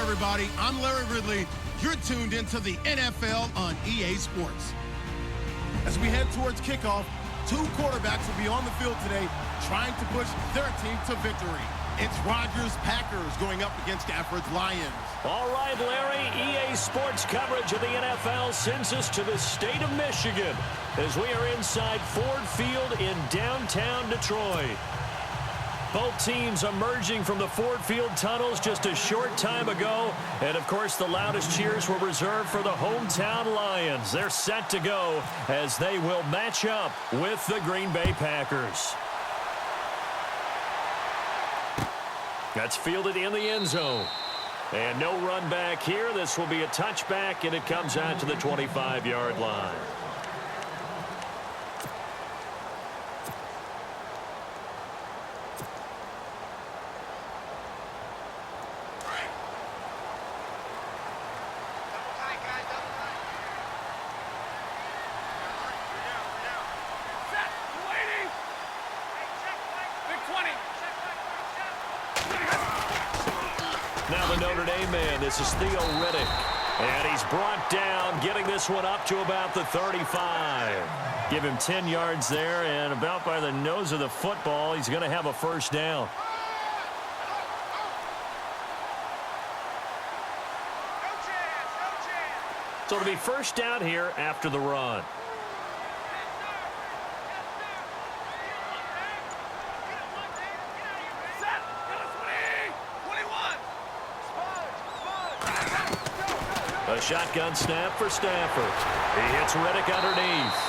everybody. I'm Larry Ridley. You're tuned into the NFL on EA Sports. As we head towards kickoff, two quarterbacks will be on the field today trying to push their team to victory. It's Rodgers' Packers going up against Stafford's Lions. All right, Larry, EA Sports coverage of the NFL sends us to the state of Michigan as we are inside Ford Field in downtown Detroit. Both teams emerging from the Ford Field tunnels just a short time ago. And, of course, the loudest cheers were reserved for the hometown Lions. They're set to go as they will match up with the Green Bay Packers. That's fielded in the end zone. And no run back here. This will be a touchback, and it comes out to the 25-yard line. Now the Notre Dame man, this is Theo Riddick. And he's brought down, getting this one up to about the 35. Give him 10 yards there, and about by the nose of the football, he's going to have a first down. So it'll be first down here after the run. A shotgun snap for Stafford. He hits Riddick underneath.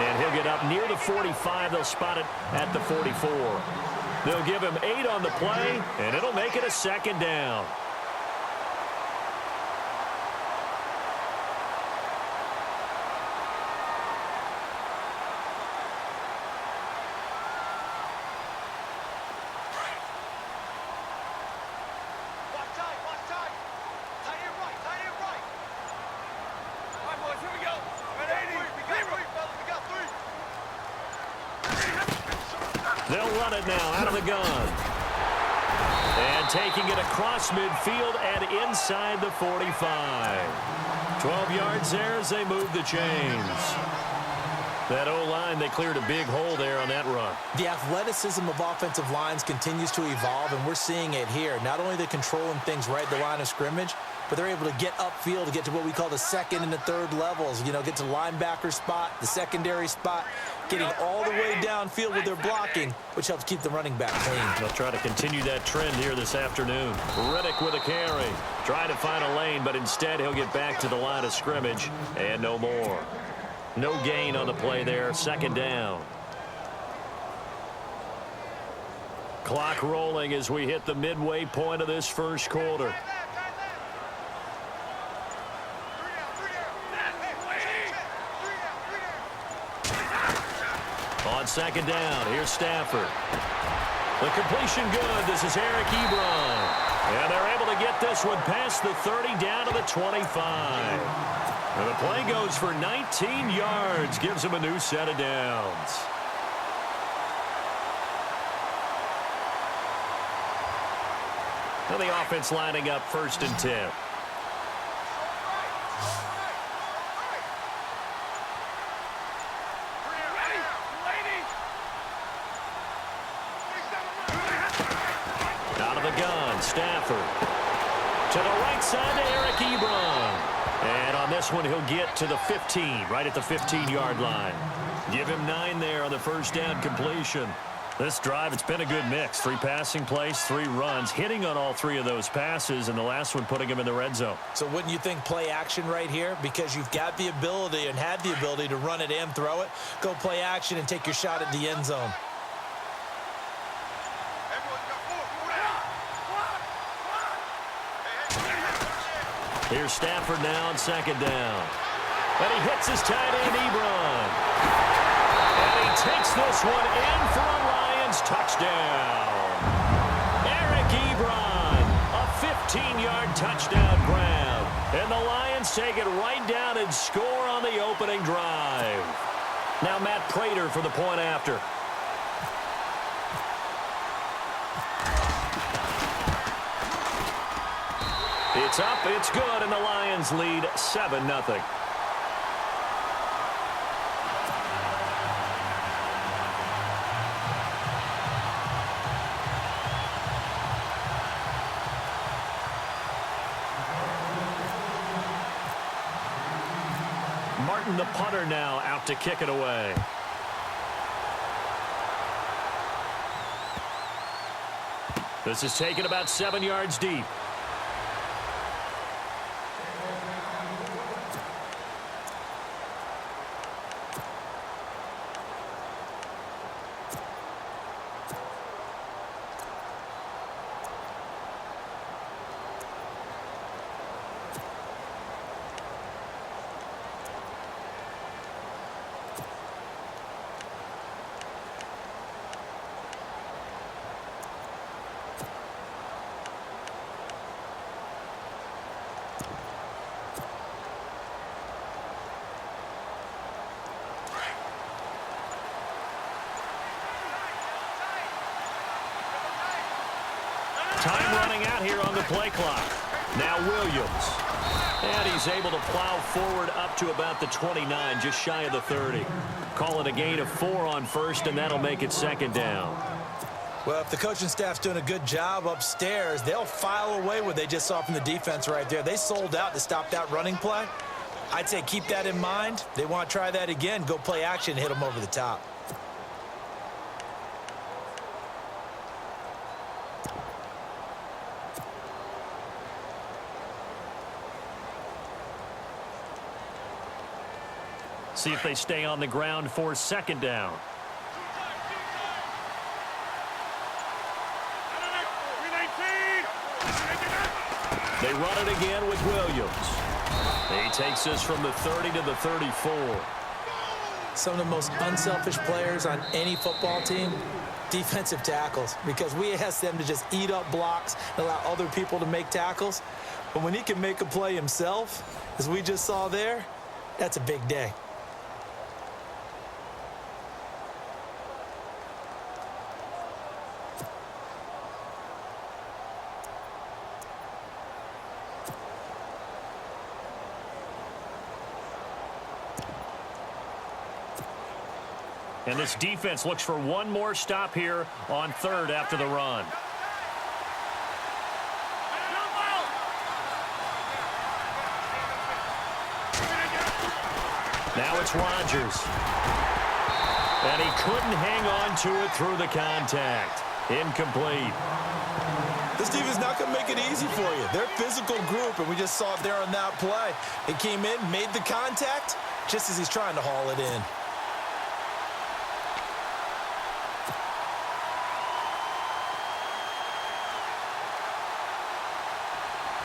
And he'll get up near the 45. They'll spot it at the 44. They'll give him 8 on the play, and it'll make it a second down. They'll run it now out of the gun. And taking it across midfield and inside the 45. 12 yards there as they move the chains. That O-line, they cleared a big hole there on that run. The athleticism of offensive lines continues to evolve, and we're seeing it here. Not only are they controlling things right at the line of scrimmage, but they're able to get upfield to get to what we call the second and the third levels. You know, get to the linebacker spot, the secondary spot, getting all the way downfield with their blocking, which helps keep the running back clean. They'll try to continue that trend here this afternoon. Riddick with a carry. Trying to find a lane, but instead he'll get back to the line of scrimmage and no more. No gain on the play there. Second down. Clock rolling as we hit the midway point of this first quarter. On second down, here's Stafford. The completion good. This is Eric Ebron. And they're able to get this one past the 30 down to the 25. And the play goes for 19 yards. Gives him a new set of downs. Now the offense lining up 1st and 10. Out of the gun, Stafford. To the right side to Eric Ebron. And on this one, he'll get to the 15, right at the 15-yard line. Give him 9 there on the first down completion. This drive, it's been a good mix. 3 passing plays, 3 runs, hitting on all 3 of those passes, and the last one putting him in the red zone. So wouldn't you think play action right here? Because you've got the ability and had the ability to run it and throw it. Go play action and take your shot at the end zone. Here's Stafford now on second down. And he hits his tight end, Ebron. And he takes this one in for a Lions touchdown. Eric Ebron, a 15-yard touchdown grab. And the Lions take it right down and score on the opening drive. Now Matt Prater for the point after. It's up, it's good, and the Lions lead 7-0. Martin, the punter, now out to kick it away. This is taken about 7 yards deep. Time running out here on the play clock. Now Williams. And he's able to plow forward up to about the 29, just shy of the 30. Call it a gain of 4 on first, and that'll make it second down. Well, if the coaching staff's doing a good job upstairs, they'll file away what they just saw from the defense right there. They sold out to stop that running play. I'd say keep that in mind. They want to try that again. Go play action, hit them over the top. See if they stay on the ground for second down. They run it again with Williams. He takes this from the 30 to the 34. Some of the most unselfish players on any football team, defensive tackles, because we ask them to just eat up blocks and allow other people to make tackles. But when he can make a play himself, as we just saw there, that's a big day. And this defense looks for one more stop here on third after the run. Now it's Rodgers. And he couldn't hang on to it through the contact. Incomplete. This defense is not going to make it easy for you. They're a physical group, and we just saw it there on that play. It came in, made the contact, just as he's trying to haul it in.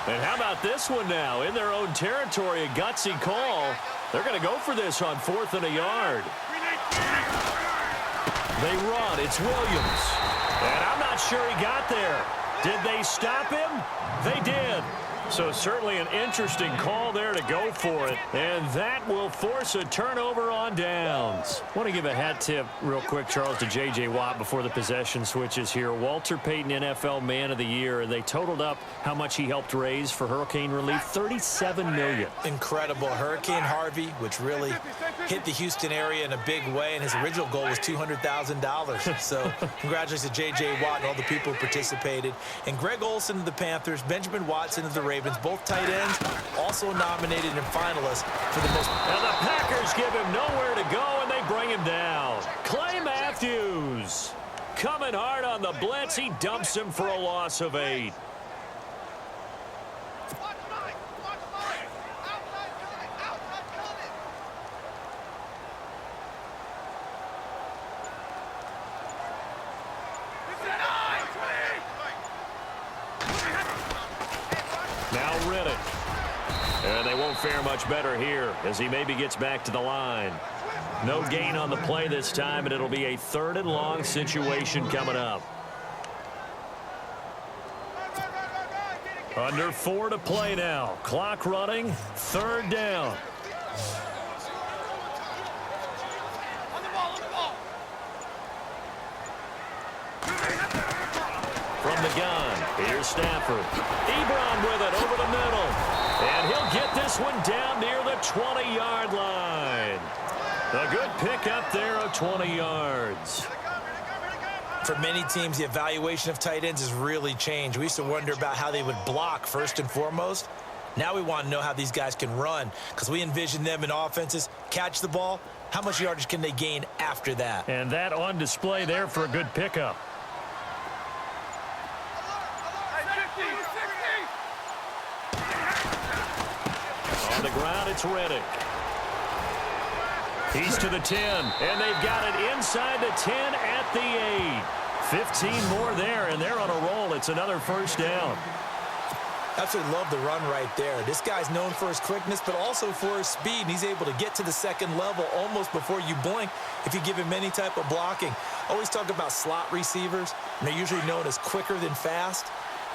And how about this one now? In their own territory, a gutsy call. They're going to go for this on 4th and a yard. They run. It's Williams. And I'm not sure he got there. Did they stop him? They did. So certainly an interesting call there to go for it. And that will force a turnover on downs. I want to give a hat tip real quick, Charles, to J.J. Watt before the possession switches here. Walter Payton, NFL Man of the Year, and they totaled up how much he helped raise for hurricane relief, $37 million. Incredible. Hurricane Harvey, which really hit the Houston area in a big way, and his original goal was $200,000. So congratulations to J.J. Watt and all the people who participated. And Greg Olsen of the Panthers, Benjamin Watson of the Ravens, both tight ends, also nominated and finalists for the most. And the Packers give him nowhere to go, and they bring him down. Clay Matthews coming hard on the blitz. He dumps him for a loss of 8. And they won't fare much better here as he maybe gets back to the line. No gain on the play this time, and it'll be a 3rd and long situation coming up. Under 4 to play now. Clock running. 3rd down. From the gun, here's Stafford. Ebron with it over the middle. one down near the 20-yard line. A good pickup there of 20 yards. For many teams, the evaluation of tight ends has really changed. We used to wonder about how they would block first and foremost. Now we want to know how these guys can run, because we envision them in offenses catch the ball. How much yardage can they gain after that? And that on display there for a good pickup. On the ground, it's Reddick. He's to the 10, and they've got it inside the 10 at the 8. 15 more there, and they're on a roll. It's another first down. Absolutely love the run right there. This guy's known for his quickness, but also for his speed. And he's able to get to the second level almost before you blink if you give him any type of blocking. Always talk about slot receivers, and they're usually known as quicker than fast.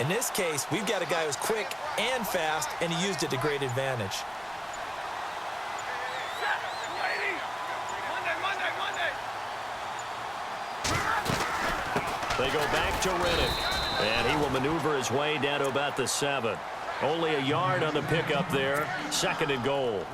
In this case, we've got a guy who's quick and fast, and he used it to great advantage. They go back to Reddick, and he will maneuver his way down to about the 7. Only a yard on the pickup there. Second and goal.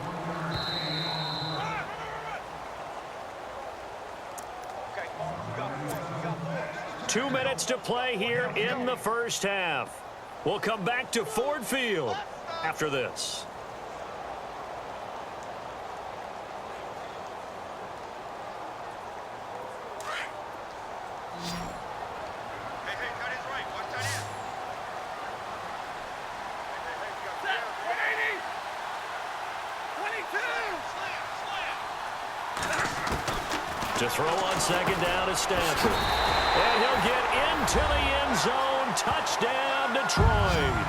Two minutes to play here in the first half. We'll come back to Ford Field after this. To throw on second down is Stafford. And he'll get into the end zone. Touchdown, Detroit.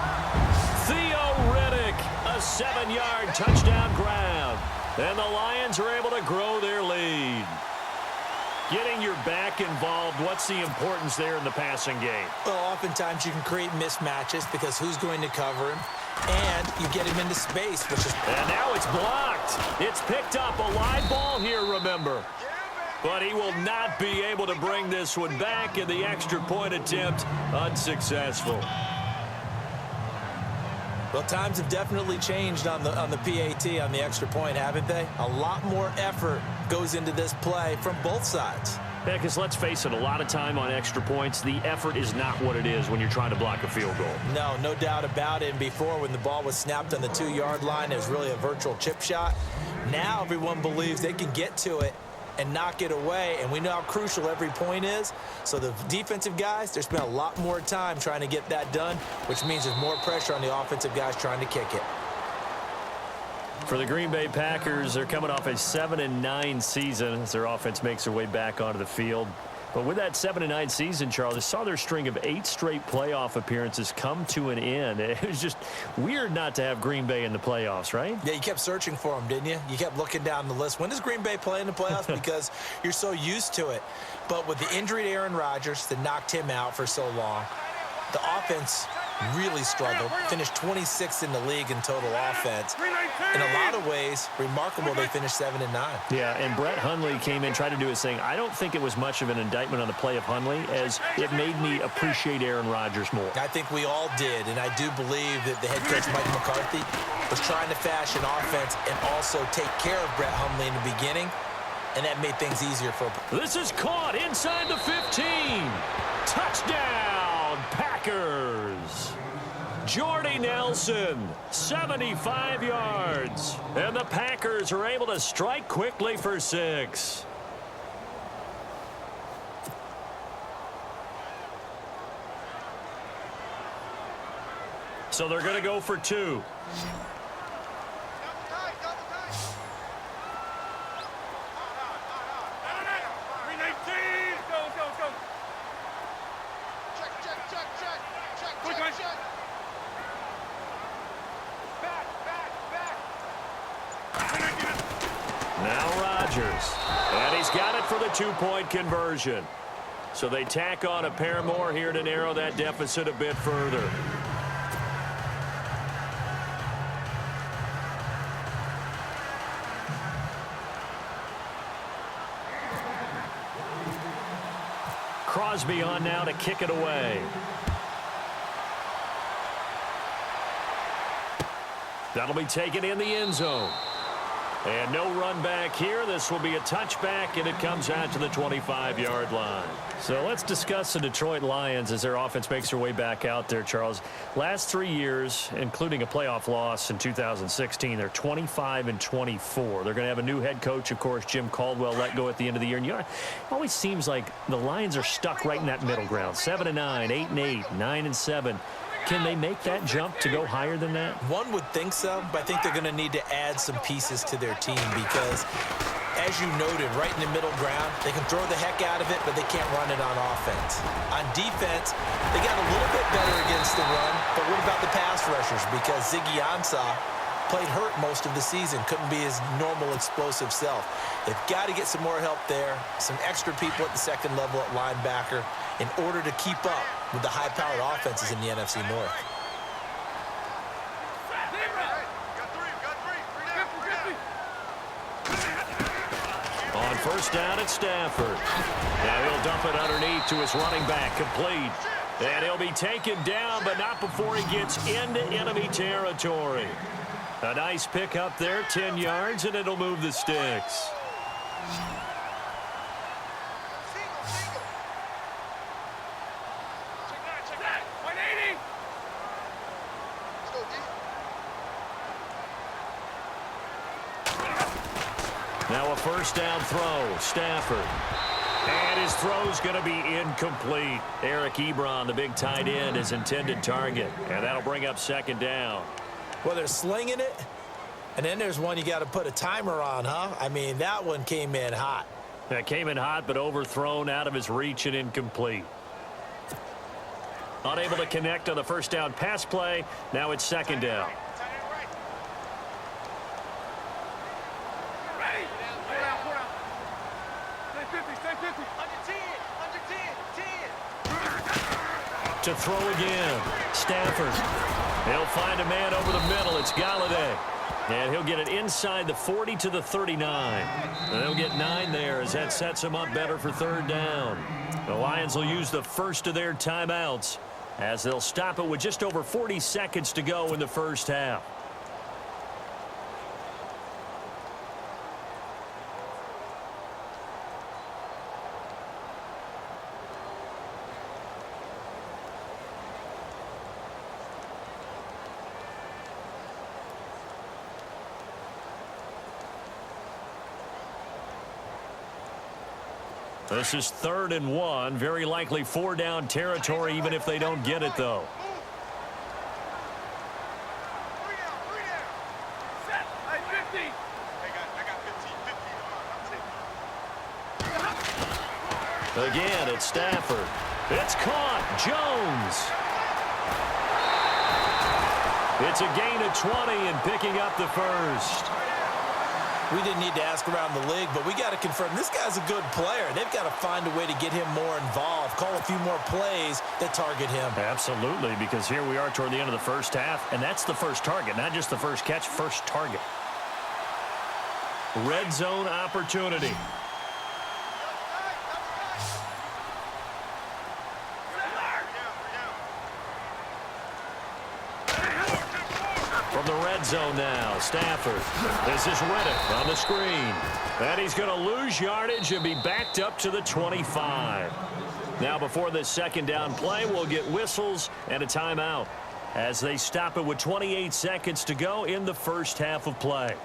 Theo Reddick, a 7-yard touchdown grab. And the Lions are able to grow their lead. Getting your back involved, what's the importance there in the passing game? Well, oftentimes you can create mismatches because who's going to cover him? And you get him into space, which is... And now it's blocked. It's picked up. A live ball here, remember. But he will not be able to bring this one back, and the extra point attempt unsuccessful. Well, times have definitely changed on the PAT, on the extra point, haven't they? A lot more effort goes into this play from both sides. Yeah, because let's face it, a lot of time on extra points, the effort is not what it is when you're trying to block a field goal. No doubt about it. And before, when the ball was snapped on the 2-yard line, it was really a virtual chip shot. Now everyone believes they can get to it and knock it away, and we know how crucial every point is. So the defensive guys, they spent a lot more time trying to get that done, which means there's more pressure on the offensive guys trying to kick it. For the Green Bay Packers, they're coming off a 7-9 season as their offense makes their way back onto the field. But with that 7-9 season, Charles, they saw their string of 8 straight playoff appearances come to an end. It was just weird not to have Green Bay in the playoffs, right? Yeah, you kept searching for them, didn't you? You kept looking down the list. When does Green Bay play in the playoffs? Because you're so used to it. But with the injury to Aaron Rodgers that knocked him out for so long, the offense really struggled, finished 26th in the league in total offense. In a lot of ways, remarkable they finished 7-9. Yeah, and Brett Hundley came in, tried to do his thing. I don't think it was much of an indictment on the play of Hundley, as it made me appreciate Aaron Rodgers more. I think we all did, and I do believe that the head coach, Mike McCarthy, was trying to fashion offense and also take care of Brett Hundley in the beginning, and that made things easier for him. This is caught inside the 15. Touchdown, Packers. Jordy Nelson, 75 yards. And the Packers are able to strike quickly for 6. So they're going to go for 2. Now Rodgers, and he's got it for the 2-point conversion. So they tack on a pair more here to narrow that deficit a bit further. Crosby on now to kick it away. That'll be taken in the end zone. And no run back here. This will be a touchback, and it comes out to the 25-yard line. So let's discuss the Detroit Lions as their offense makes their way back out there, Charles. Last 3 years, including a playoff loss in 2016, they're 25-24. They're going to have a new head coach, of course, Jim Caldwell, let go at the end of the year. And it always seems like the Lions are stuck right in that middle ground. 7-9, 8-8, 9-7. Can they make that jump to go higher than that? One would think so, but I think they're going to need to add some pieces to their team because, as you noted, right in the middle ground, they can throw the heck out of it, but they can't run it on offense. On defense, they got a little bit better against the run, but what about the pass rushers? Because Ziggy Ansah played hurt most of the season, couldn't be his normal explosive self. They've got to get some more help there, some extra people at the second level at linebacker in order to keep up with the high-powered offenses in the NFC North. On first down, it's Stafford. Now he'll dump it underneath to his running back, complete. And he'll be taken down, but not before he gets into enemy territory. A nice pickup there, 10 yards, and it'll move the sticks. Now a first down throw, Stafford. And his throw's going to be incomplete. Eric Ebron, the big tight end, his intended target. And that'll bring up second down. Well, they're slinging it, and then there's one you got to put a timer on, huh? I mean, that one came in hot. That came in hot, but overthrown, out of his reach and incomplete. Unable to connect on the first down pass play. Now it's second down. To throw again, Stafford. He'll find a man over the middle. It's Galladay. And he'll get it inside the 40 to the 39. And they'll get 9 there as that sets him up better for third down. The Lions will use the first of their timeouts as they'll stop it with just over 40 seconds to go in the first half. This is 3rd and 1. Very likely 4-down territory, even if they don't get it, though. Again, it's Stafford. It's caught. Jones. It's a gain of 20 and picking up the first. We didn't need to ask around the league, but we got to confirm this guy's a good player. They've got to find a way to get him more involved, call a few more plays that target him. Absolutely, because here we are toward the end of the first half, and that's the first target, not just the first catch, first target. Red zone opportunity. From the red zone now, Stafford. This is Riddick on the screen. And he's going to lose yardage and be backed up to the 25. Now before this second down play, we'll get whistles and a timeout as they stop it with 28 seconds to go in the first half of play.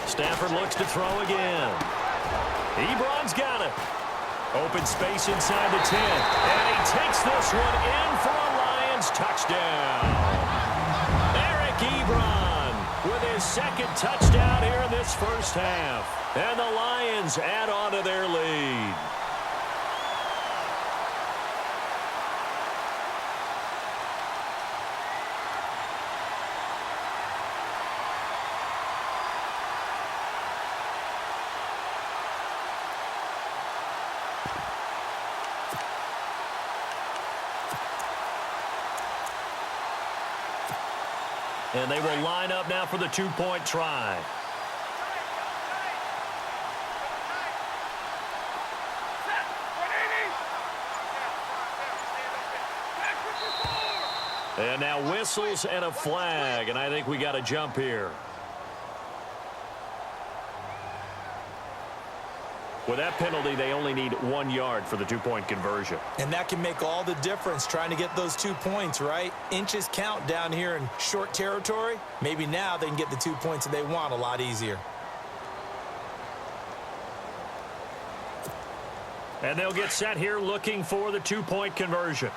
Stafford looks to throw again. Ebron's got it. Open space inside the 10. And he takes this one in for a Lions touchdown. Eric Ebron with his second touchdown here in this first half. And the Lions add on to their lead. And they will line up now for the two-point try. And now whistles and a flag, and I think we got a jump here. With that penalty, they only need 1 yard for the two-point conversion. And that can make all the difference trying to get those 2 points, right? Inches count down here in short territory. Maybe now they can get the 2 points that they want a lot easier. And they'll get set here looking for the two-point conversion.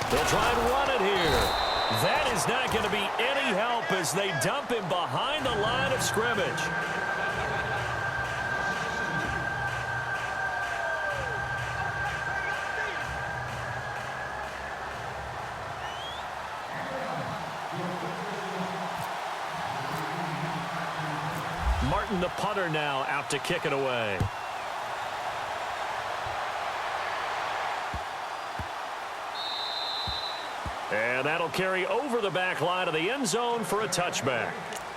They'll try and run it here. That is not going to be any help as they dump him behind the line of scrimmage. Martin, the punter, now out to kick it away. And that'll carry over the back line of the end zone for a touchback.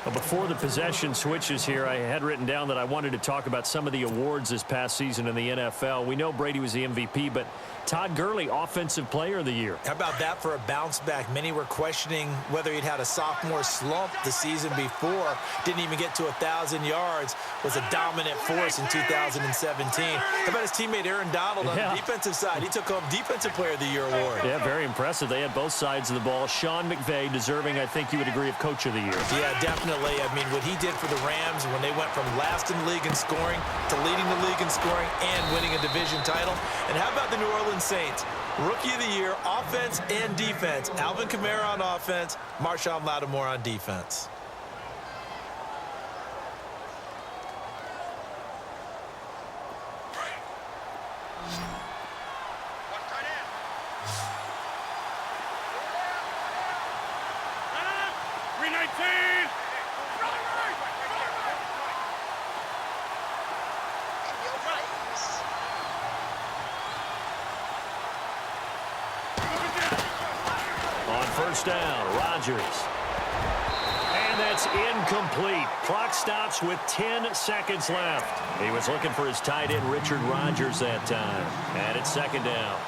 Well, before the possession switches here, I had written down that I wanted to talk about some of the awards this past season in the NFL. We know Brady was the MVP, but Todd Gurley, Offensive Player of the Year. How about that for a bounce back? Many were questioning whether he'd had a sophomore slump the season before. Didn't even get to 1,000 yards. Was a dominant force in 2017. How about his teammate Aaron Donald on the defensive side? He took home Defensive Player of the Year award. Yeah, very impressive. They had both sides of the ball. Sean McVay deserving, I think you would agree, of Coach of the Year. Yeah, definitely. I mean, what he did for the Rams when they went from last in the league in scoring to leading the league in scoring and winning a division title. And how about the New Orleans Saints? Rookie of the Year, offense and defense. Alvin Kamara on offense, Marshawn Lattimore on defense. First down, Rodgers. And that's incomplete. Clock stops with 10 seconds left. He was looking for his tight end, Richard Rodgers, that time. And it's second down.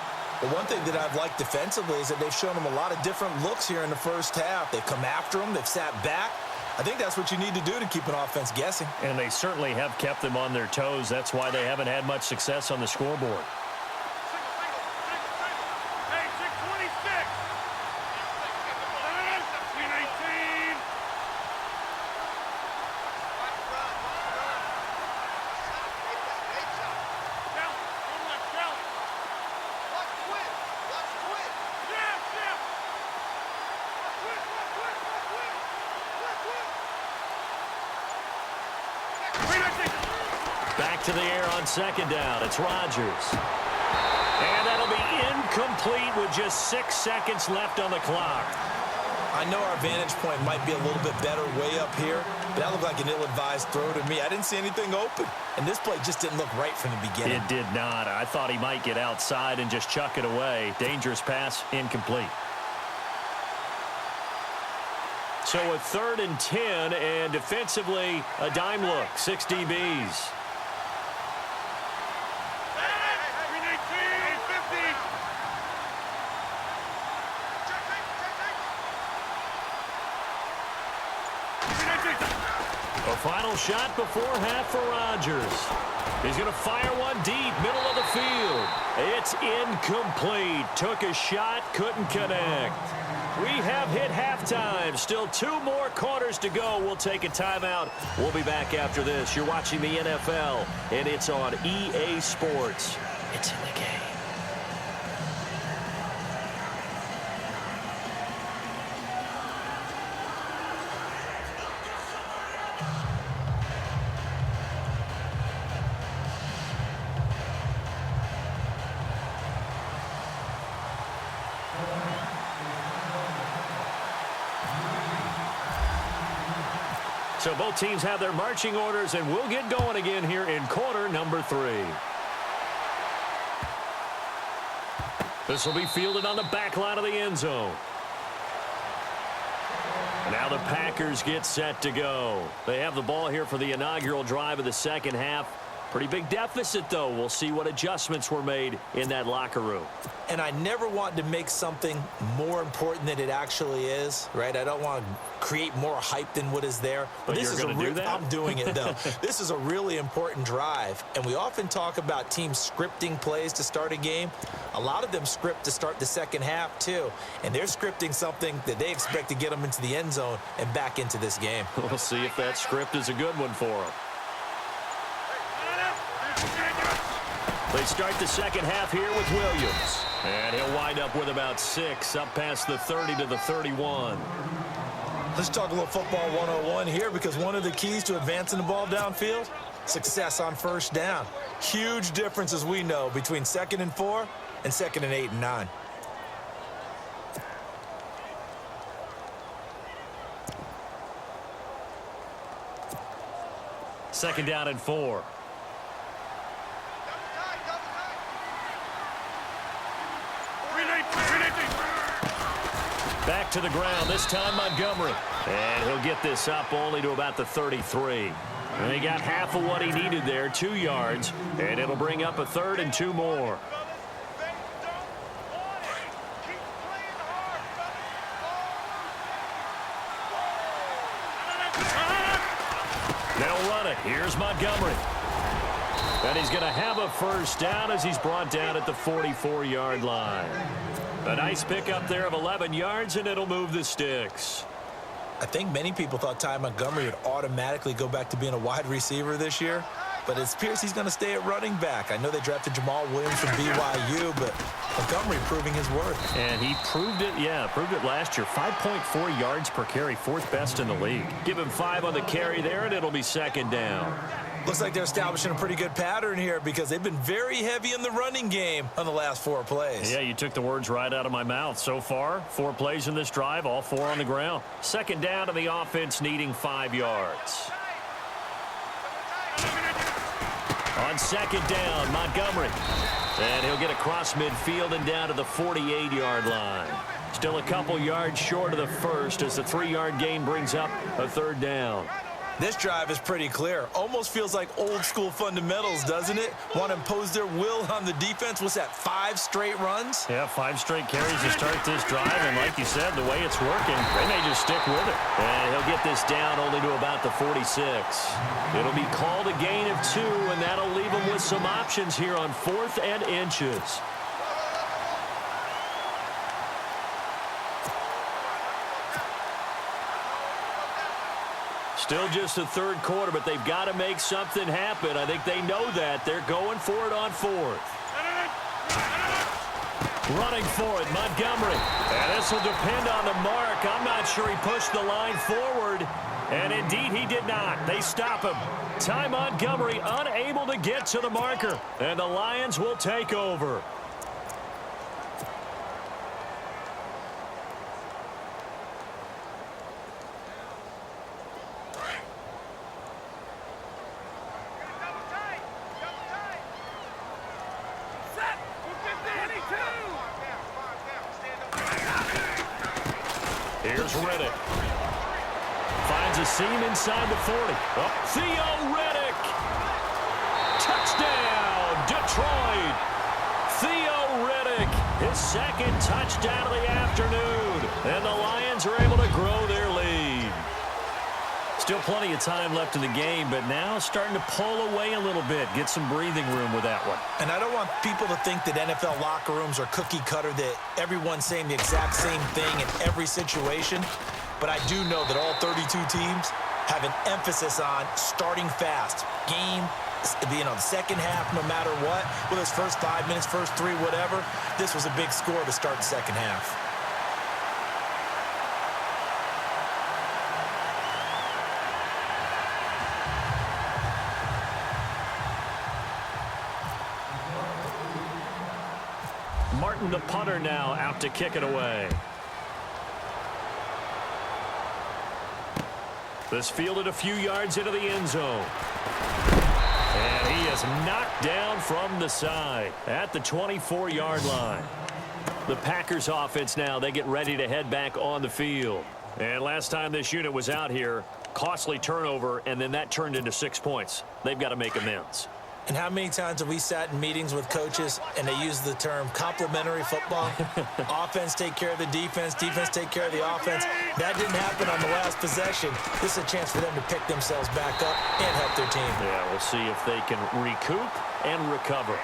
Well, one thing that I've liked defensively is that they've shown him a lot of different looks here in the first half. They've come after him. They've sat back. I think that's what you need to do to keep an offense guessing. And they certainly have kept them on their toes. That's why they haven't had much success on the scoreboard. Back to the air on second down. It's Rodgers. And that'll be incomplete with just 6 seconds left on the clock. I know our vantage point might be a little bit better way up here, but that looked like an ill-advised throw to me. I didn't see anything open, and this play just didn't look right from the beginning. It did not. I thought he might get outside and just chuck it away. Dangerous pass, incomplete. So a 3rd and 10, and defensively, a dime look, 6 DBs. A final shot before half for Rodgers. He's going to fire one deep, middle of the field. It's incomplete. Took a shot, couldn't connect. We have hit halftime. Still 2 more quarters to go. We'll take a timeout. We'll be back after this. You're watching the NFL, and it's on EA Sports. It's in the game. So both teams have their marching orders, and we'll get going again here in quarter number 3. This will be fielded on the back line of the end zone. Now the Packers get set to go. They have the ball here for the inaugural drive of the second half. Pretty big deficit, though. We'll see what adjustments were made in that locker room. And I never want to make something more important than it actually is, right? I don't want to create more hype than what is there. But this is going to do that? I'm doing it, though. This is a really important drive. And we often talk about teams scripting plays to start a game. A lot of them script to start the second half, too. And they're scripting something that they expect to get them into the end zone and back into this game. We'll see if that script is a good one for them. They start the second half here with Williams. And he'll wind up with about 6, up past the 30 to the 31. Let's talk a little football 101 here, because one of the keys to advancing the ball downfield, success on first down. Huge difference, as we know, between 2nd and 4 and 2nd and 8 and 9. Second down and 4. Back to the ground, this time Montgomery. And he'll get this up only to about the 33. And he got half of what he needed there, 2 yards. And it'll bring up a 3rd and 2 more. They'll run it. Here's Montgomery. And he's going to have a first down as he's brought down at the 44-yard line. A nice pickup there of 11 yards, and it'll move the sticks. I think many people thought Ty Montgomery would automatically go back to being a wide receiver this year, but it appears he's going to stay at running back. I know they drafted Jamal Williams from BYU, but Montgomery proving his worth. And he proved it, proved it last year. 5.4 yards per carry, 4th best in the league. Give him 5 on the carry there, and it'll be second down. Looks like they're establishing a pretty good pattern here, because they've been very heavy in the running game on the last 4 plays. Yeah, you took the words right out of my mouth. So far, 4 plays in this drive, all 4 on the ground. Second down to the offense, needing 5 yards. On second down, Montgomery. And he'll get across midfield and down to the 48-yard line. Still a couple yards short of the first as the 3-yard gain brings up a 3rd down. This drive is pretty clear. Almost feels like old-school fundamentals, doesn't it? Want to impose their will on the defense. What's that, 5 straight runs? Yeah, 5 straight carries to start this drive. And like you said, the way it's working, they may just stick with it. And he'll get this down only to about the 46. It'll be called a gain of 2, and that'll leave them with some options here on 4th and inches. Still just the 3rd quarter, but they've got to make something happen. I think they know that. They're going for it on 4th. Running for it, Montgomery. And this will depend on the mark. I'm not sure he pushed the line forward. And indeed, he did not. They stop him. Ty Montgomery unable to get to the marker. And the Lions will take over. Here's Riddick. Finds a seam inside the 40. Oh, Theo Riddick. Touchdown, Detroit. Theo Riddick, his 2nd touchdown of the afternoon. And the Lions are able to grow their lead. Still plenty of time left in the game, but now starting to pull away a little bit. Get some breathing room with that one. And I don't want people to think that NFL locker rooms are cookie cutter, that everyone's saying the exact same thing in every situation. But I do know that all 32 teams have an emphasis on starting fast. Game, the second half, no matter what, whether it's first 5 minutes, first 3, whatever. This was a big score to start the second half. Martin, the punter, now out to kick it away. This fielded a few yards into the end zone. And he is knocked down from the side at the 24-yard line. The Packers offense now, they get ready to head back on the field. And last time this unit was out here, costly turnover, and then that turned into 6 points. They've got to make amends. And how many times have we sat in meetings with coaches and they use the term complementary football? Offense take care of the defense, defense take care of the offense. That didn't happen on the last possession. This is a chance for them to pick themselves back up and help their team. Yeah, we'll see if they can recoup and recover.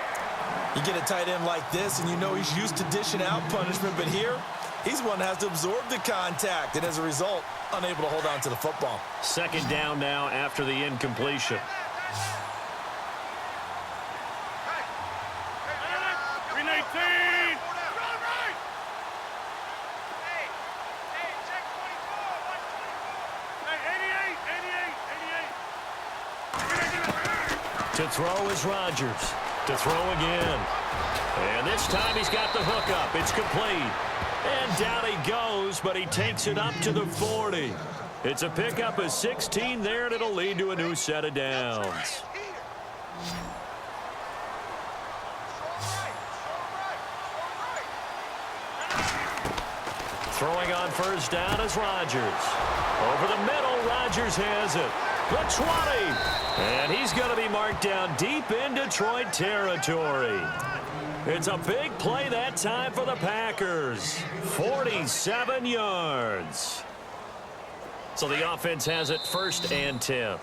You get a tight end like this, and you know he's used to dishing out punishment, but here, he's one that has to absorb the contact, and as a result, unable to hold on to the football. Second down now after the incompletion. To throw is Rodgers. To throw again. And this time he's got the hook up. It's complete. And down he goes, but he takes it up to the 40. It's a pickup of 16 there, and it'll lead to a new set of downs. Throwing on first down is Rodgers. Over the middle, Rodgers has it. The 20. And he's going to be marked down deep in Detroit territory. It's a big play that time for the Packers. 47 yards. So the offense has it 1st and 10.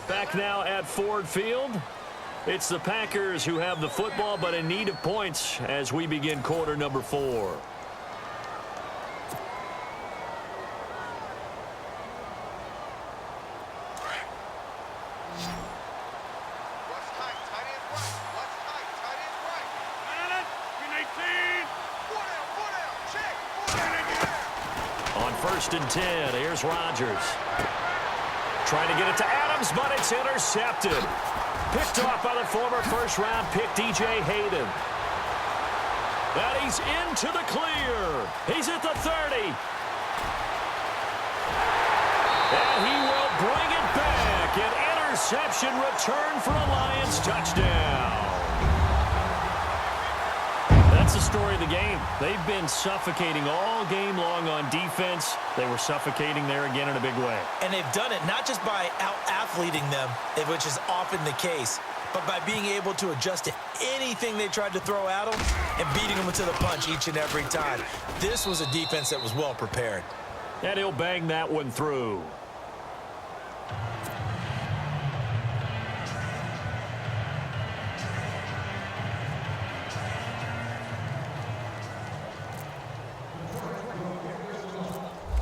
Back now at Ford Field. It's the Packers who have the football but in need of points as we begin quarter number 4. On 1st and 10, here's Rodgers. Trying to get it to Adams, but it's intercepted. Picked off by the former first-round pick, DJ Hayden. And he's into the clear. He's at the 30. And he will bring it back. An interception return for a Lions touchdown. That's the story of the game. They've been suffocating all game long on defense. They were suffocating there again in a big way. And they've done it not just by out-athleting them, which is often the case, but by being able to adjust to anything they tried to throw at them and beating them to the punch each and every time. This was a defense that was well prepared. And he'll bang that one through.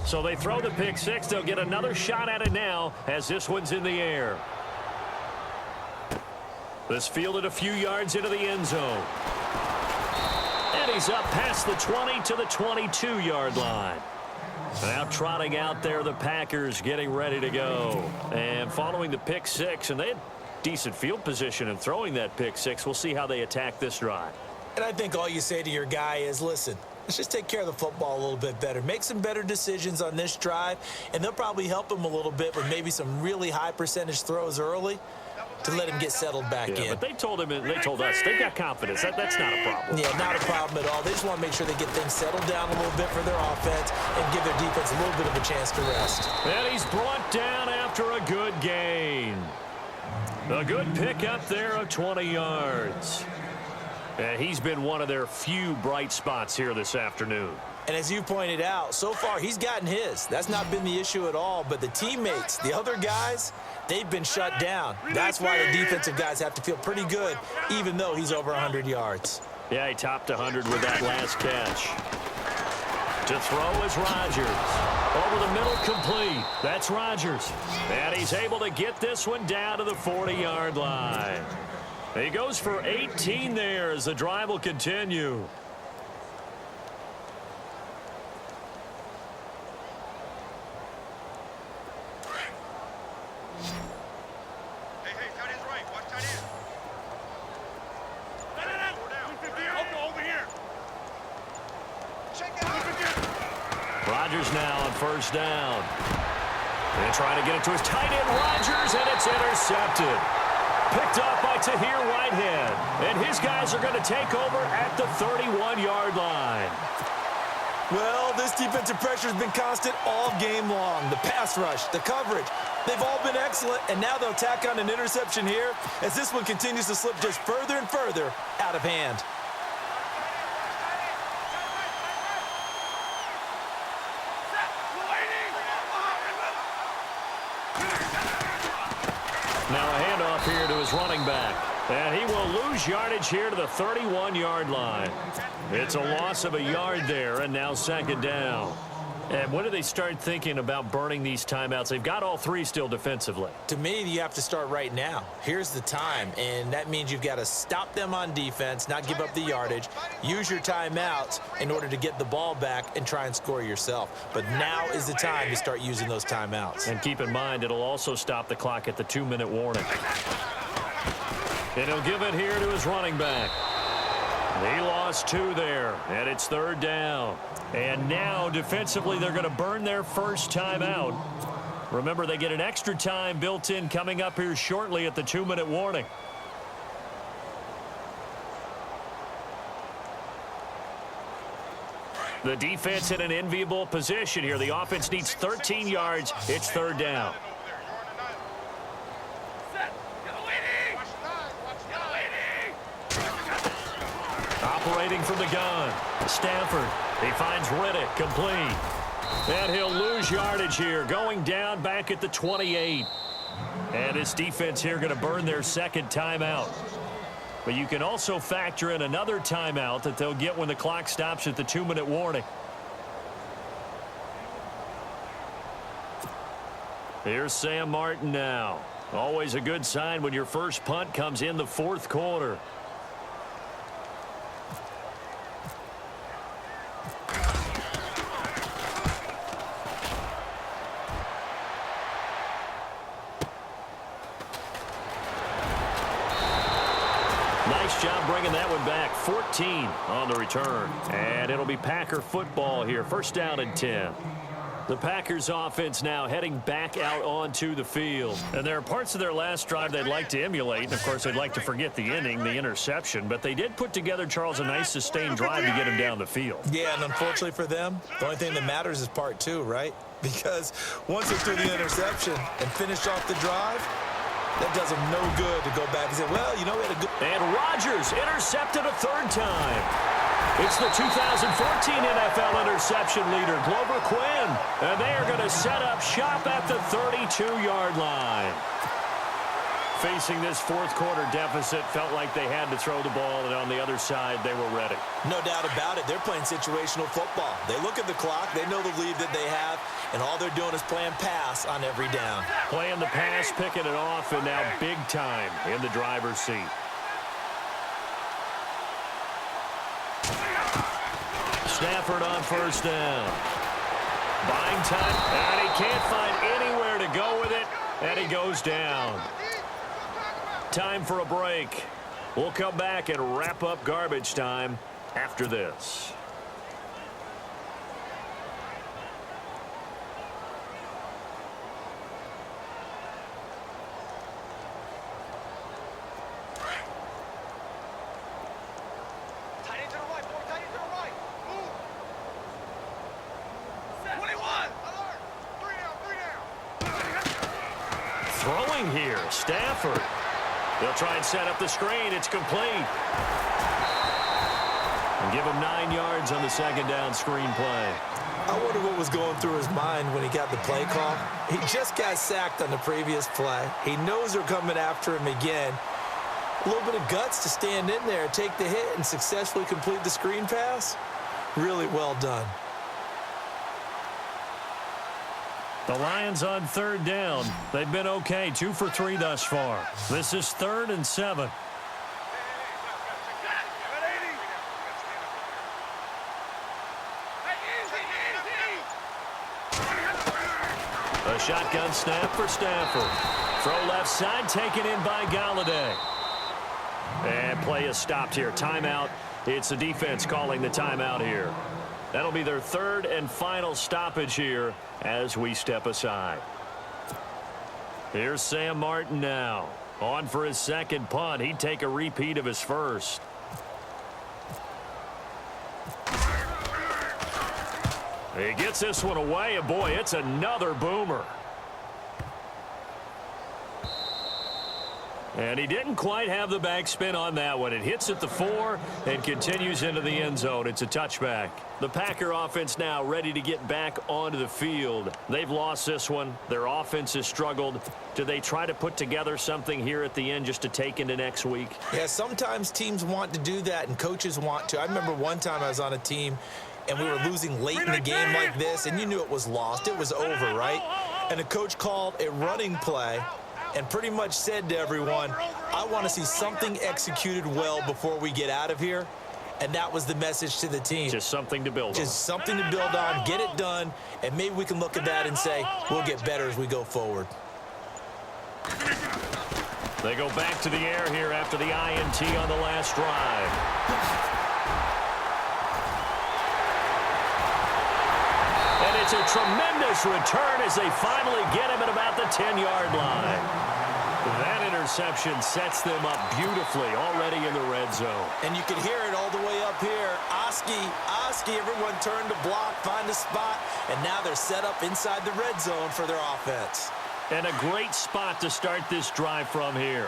So they throw the pick six. They'll get another shot at it now as this one's in the air. This fielded a few yards into the end zone. And he's up past the 20 to the 22-yard line. Now trotting out there, the Packers getting ready to go. And following the pick six, and they had decent field position in throwing that pick six. We'll see how they attack this drive. And I think all you say to your guy is, listen, let's just take care of the football a little bit better. Make some better decisions on this drive, and they'll probably help him a little bit with maybe some really high percentage throws early to let him get settled back in. But they told us they've got confidence. That's not a problem. Yeah, not a problem at all. They just want to make sure they get things settled down a little bit for their offense and give their defense a little bit of a chance to rest. And he's brought down after a good gain. A good pickup there of 20 yards. And he's been one of their few bright spots here this afternoon. And as you pointed out, so far he's gotten his. That's not been the issue at all. But the teammates, the other guys, they've been shut down. That's why the defensive guys have to feel pretty good, even though he's over 100 yards. Yeah, he topped 100 with that last catch. To throw is Rodgers. Over the middle, complete. That's Rodgers. And he's able to get this one down to the 40-yard line. He goes for 18 there as the drive will continue. Hey, tight end's right. Watch tight end. Over here. Check it out. Rodgers now on first down. And trying to get it to his tight end, Rodgers, and it's intercepted. Picked up by Tahir Whitehead. And his guys are going to take over at the 31-yard line. Well, this defensive pressure has been constant all game long. The pass rush, the coverage, they've all been excellent, and now they'll tack on an interception here as this one continues to slip just further and further out of hand. Now a handoff here to his running back. And he will lose yardage here to the 31-yard line. It's a loss of a yard there, and now second down. And when do they start thinking about burning these timeouts? They've got all three still defensively. To me, you have to start right now. Here's the time, and that means you've got to stop them on defense, not give up the yardage, use your timeouts in order to get the ball back and try and score yourself. But now is the time to start using those timeouts. And keep in mind, it'll also stop the clock at the 2-minute warning. And he'll give it here to his running back. He lost 2 there, and it's third down. And now, defensively, they're going to burn their first timeout. Remember, they get an extra time built in coming up here shortly at the 2-minute warning. The defense in an enviable position here. The offense needs 13 yards. It's third down. Operating from the gun, Stafford. He finds Riddick, complete. And he'll lose yardage here, going down back at the 28. And this defense here going to burn their second timeout. But you can also factor in another timeout that they'll get when the clock stops at the 2-minute warning. Here's Sam Martin now. Always a good sign when your first punt comes in the fourth quarter. Nice job bringing that one back. 14 on the return. And it'll be Packer football here. First down and 10. The Packers offense now heading back out onto the field. And there are parts of their last drive they'd like to emulate. And, of course, they'd like to forget the inning, the interception. But they did put together, Charles, a nice sustained drive to get him down the field. Yeah, and unfortunately for them, the only thing that matters is part 2, right? Because once they threw the interception and finished off the drive, that does them no good to go back and say, well, you know, we had a good... And Rodgers intercepted a third time. It's the 2014 NFL interception leader, Glover Quinn. And they are going to set up shop at the 32-yard line. Facing this fourth quarter deficit, felt like they had to throw the ball, and on the other side, they were ready. No doubt about it. They're playing situational football. They look at the clock. They know the lead that they have, and all they're doing is playing pass on every down. Playing the pass, picking it off, and now big time in the driver's seat. Stafford on first down. Buying time, and he can't find anywhere to go with it, and he goes down. Time for a break. We'll come back and wrap up garbage time after this. Tight end to the right, boy. Tight end to the right. Move. 21. Alert. 3 down. Throwing here, Stafford. They'll try and set up the screen. It's complete. And give him 9 yards on the second down screen play. I wonder what was going through his mind when he got the play call. He just got sacked on the previous play. He knows they're coming after him again. A little bit of guts to stand in there, take the hit, and successfully complete the screen pass. Really well done. The Lions on third down. They've been okay, 2 for 3 thus far. This is 3rd and 7. A shotgun snap for Stafford. Throw left side, taken in by Galladay. And play is stopped here. Timeout. It's the defense calling the timeout here. That'll be their 3rd and final stoppage here as we step aside. Here's Sam Martin now. On for his second punt. He'd take a repeat of his first. He gets this one away, and boy, it's another boomer. And he didn't quite have the backspin on that one. It hits at the 4 and continues into the end zone. It's a touchback. The Packer offense now ready to get back onto the field. They've lost this one. Their offense has struggled. Do they try to put together something here at the end just to take into next week? Yeah, sometimes teams want to do that and coaches want to. I remember one time I was on a team and we were losing late in the game like this, and you knew it was lost. It was over, right? And the coach called a running play and pretty much said to everyone, I want to see something executed well before we get out of here. And that was the message to the team. Just something to build on. Just something to build on, get it done, and maybe we can look at that and say, we'll get better as we go forward. They go back to the air here after the INT on the last drive. And it's a tremendous return as they finally get him at about the 10-yard line. That interception sets them up beautifully already in the red zone. And you can hear it all the way up here. Oski, everyone turned to block, find a spot, and now they're set up inside the red zone for their offense. And a great spot to start this drive from here.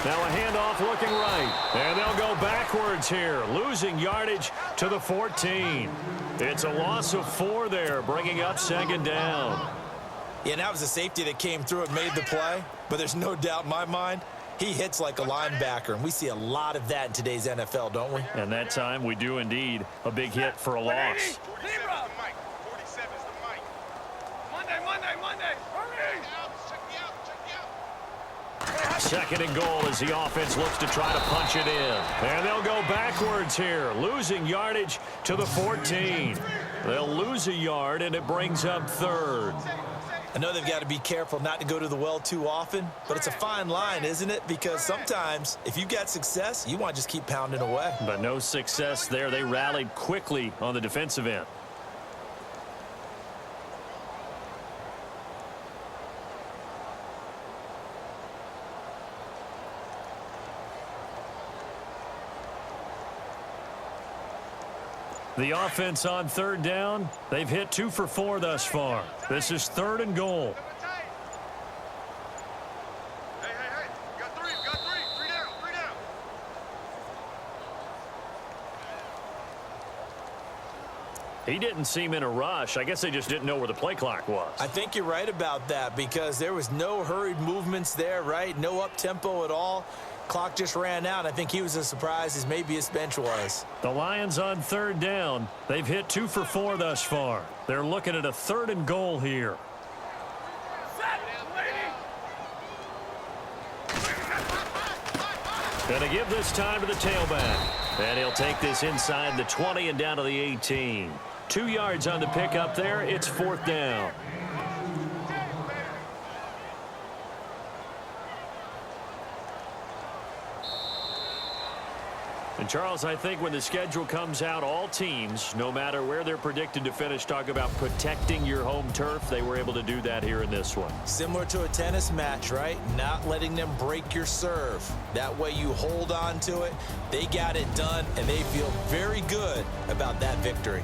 Now a handoff looking right. And they'll go backwards here, losing yardage to the 14. It's a loss of 4 there, bringing up second down. Yeah, and that was a safety that came through and made the play. But there's no doubt in my mind, he hits like a linebacker. And we see a lot of that in today's NFL, don't we? And that time we do indeed. A big hit for a loss. 47's the mic. Monday. Hurry! Check me out. Second and goal as the offense looks to try to punch it in. And they'll go backwards here, losing yardage to the 14. They'll lose a yard, and it brings up third. I know they've got to be careful not to go to the well too often, but it's a fine line, isn't it? Because sometimes if you've got success, you want to just keep pounding away. But no success there. They rallied quickly on the defensive end. The offense on third down, they've hit 2 for 4 thus far. This is third and goal. Hey. Got three. Three down. He didn't seem in a rush. I guess they just didn't know where the play clock was. I think you're right about that because there was no hurried movements there, right? No up-tempo at all. Clock just ran out. I think he was as surprised as maybe his bench was. The Lions on third down. They've hit 2 for 4 thus far. They're looking at a third and goal here. Going to give this time to the tailback. And he'll take this inside the 20 and down to the 18. 2 yards on the pickup there. It's fourth down. And, Charles, I think when the schedule comes out, all teams, no matter where they're predicted to finish, talk about protecting your home turf. They were able to do that here in this one. Similar to a tennis match, right? Not letting them break your serve. That way you hold on to it. They got it done, and they feel very good about that victory.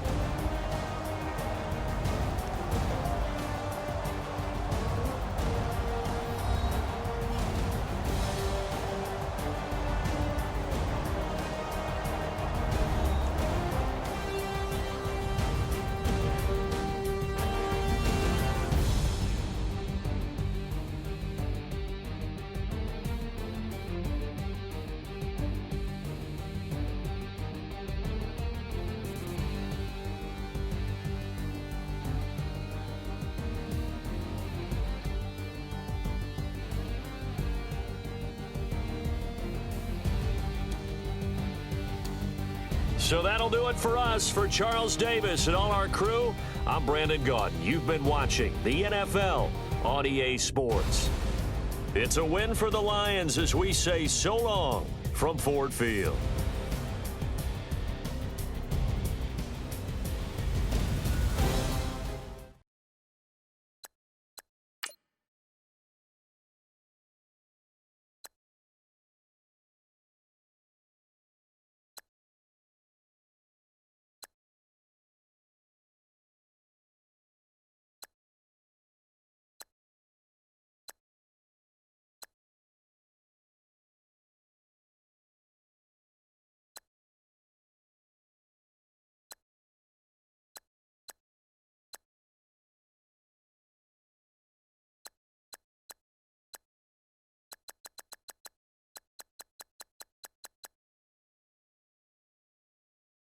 So that'll do it for us. For Charles Davis and all our crew, I'm Brandon Gaudin. You've been watching the NFL on EA Sports. It's a win for the Lions as we say so long from Ford Field.